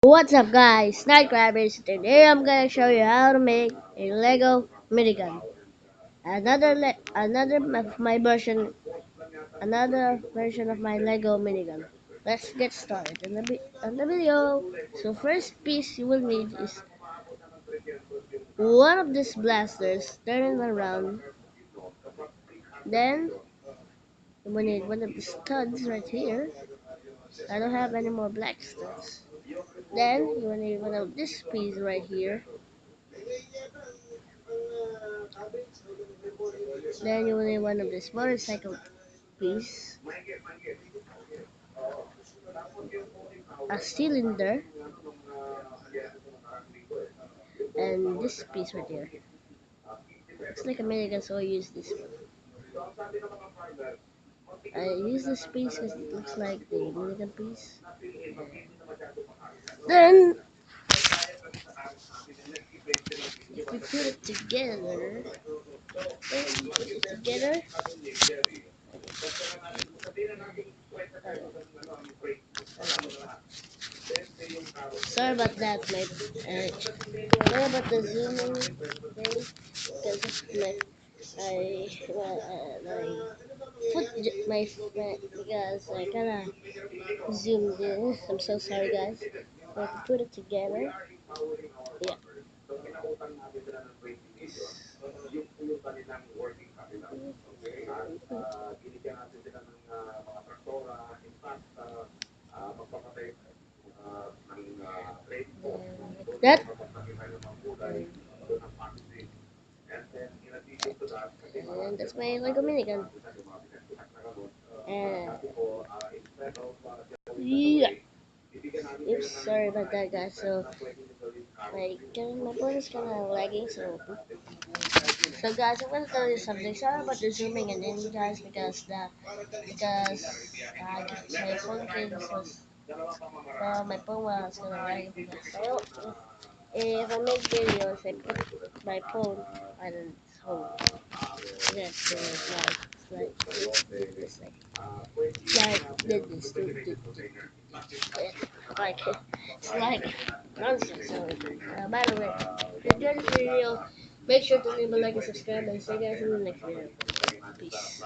What's up guys, Night Grabbers. Today I'm gonna show you how to make a Lego minigun. Another version of my Lego minigun. Let's get started in the video. So first piece you will need is one of these blasters, turn it around. Then you will need one of the studs right here. I don't have any more black studs. Then you will need one of this piece right here. Then you will need one of this motorcycle piece, a cylinder, and this piece right here. Looks like a minigun, so I use this one. I use this piece because it looks like the minigun piece. Then, if we put it together, sorry about that, sorry about the zooming thing, because of because I kinda zoomed in. I'm so sorry, guys. I have to put it together. Yeah. That. And that's my Lego minigun. And yeah. Oops, sorry about that, guys. So my phone is kind of lagging. So guys, I'm gonna tell you something. Sorry about the zooming and in, guys, because my phone case was my phone was gonna lag. So if I make videos, I put my phone on its home. Yes, so like it's like nonsense. So, by the way, if you enjoyed this video, make sure to leave a like and subscribe, and see you guys in the next video. Peace.